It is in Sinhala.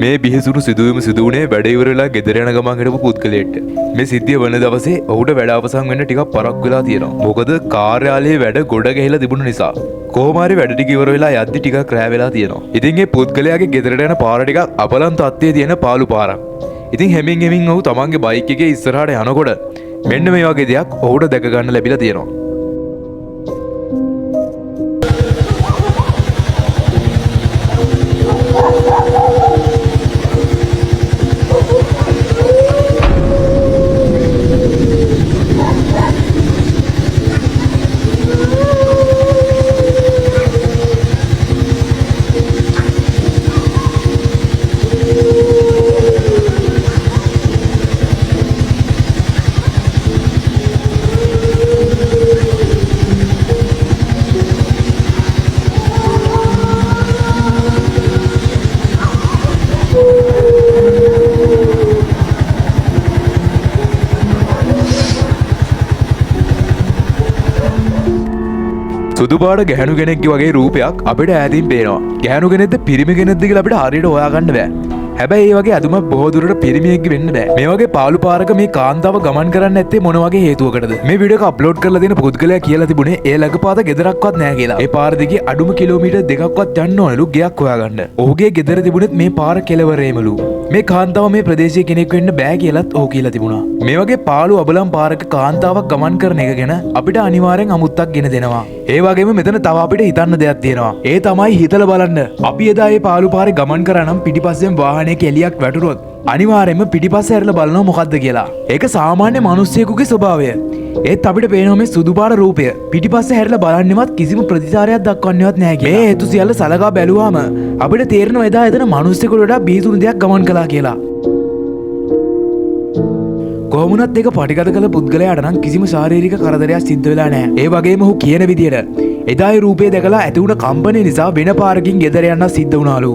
මේ බිහිසුණු සිදුවීම සිදු වුණේ වැඩ ඉවර වෙලා ගෙදර යන ගමන් හිටපු පුද්ගලයෙක්ට. මේ සිද්ධිය වන දවසේ ඔහුට වැඩ අවසන් වෙන්න ටිකක් පරක් වෙලා තියෙනවා. මොකද කාර්යාලයේ වැඩ ගොඩ ගැහිලා තිබුණ නිසා. කොහොම හරි වැඩ ටික ඉවර වෙලා යද්දි ටිකක් රැ වෙලා තියෙනවා. ඉතින් මේ පුද්ගලයාගේ ගෙදරට යන පාර ටිකක් අපලන් තත්ත්වයේ තියෙන පාළු පාරක්. ඉතින් හැමින් ඔහු තමන්ගේ බයික් එකේ ඉස්සරහට යනකොට මෙන්න මේ වගේ දෙයක් ඔහුට දැක ගන්න ලැබිලා තියෙනවා. සුදුපාට ගැහණු කෙනෙක්ගේ වගේ රූපයක් අපිට ඈතින් පේනවා. ගැහණු කෙනෙක්ද පිරිමි කෙනෙක්ද කියලා අපිට හරියට හොයාගන්න බෑ. හැබැයි මේ වගේ අදුමක් බොහෝ දුරට පිරිමියෙක්ගේ වෙන්න බෑ. මේ වගේ පාළු පාරක මේ කාන්තාව ගමන් කරන්න නැත්තේ මොන වගේ හේතුවකටද? මේ වීඩියෝ එක අප්ලෝඩ් කරලා දෙන පුද්ගලයා කියලා තිබුණේ ඒ ළඟපාත ගෙදරක්වත් නැහැ කියලා. ඒ පාර දිගේ අඩුම කිලෝමීටර් දෙකක්වත් යන්න ඕනලු ගයක් හොයාගන්න. ඔහුගේ ගෙදර තිබුණෙත් මේ පාර කෙළවරේමලු. මේ කාන්තාව මේ ප්‍රදේශයේ කෙනෙක් වෙන්න බෑ කියලාත් ඔහු කියලා තිබුණා. මේ වගේ පාළු අබලම් පාරක කාන්තාවක් ගමන් කරන එක ගැන අපිට අනිවාර්යෙන් අමුත්තක් ගෙන දෙනවා. ඒ වගේම මෙතන තව අපිට හිතන්න දෙයක් තියෙනවා. ඒ තමයි හිතලා බලන්න. අපි එදා මේ පාළු පාරේ ගමන් කරා නම් පිටිපස්සෙන් වාහනයක එලියක් වැටුනොත් අනිවාර්යයෙන්ම පිටිපස්ස හැරලා බලනවා මොකද්ද කියලා. ඒක සාමාන්‍ය මිනිස්සෙකුගේ ස්වභාවය. ඒත් අපිට පේනවා මේ සුදු පාට රූපය පිටිපස්ස හැරලා බලන්නෙවත් කිසිම ප්‍රතිචාරයක් දක්වන්නේවත් නැහැ කියලා. මේ හේතු සියල්ල සලකා බැලුවාම අපිට තේරෙනවා එදා එතන මිනිස්සෙකුට වඩා බීසුණු දෙයක් ගමන් කළා කියලා. කොහොමුණත් ඒක පටිගත කළ පුද්ගලයාට නම් කිසිම ශාරීරික කරදරයක් සිද්ධ වෙලා නැහැ. ඒ වගේම ඔහු කියන විදියට එදා ඒ රූපය දැකලා ඇති වුණ කම්පනය නිසා වෙන පාරකින් ගෙදර යන්න සිද්ධ වුණාලු.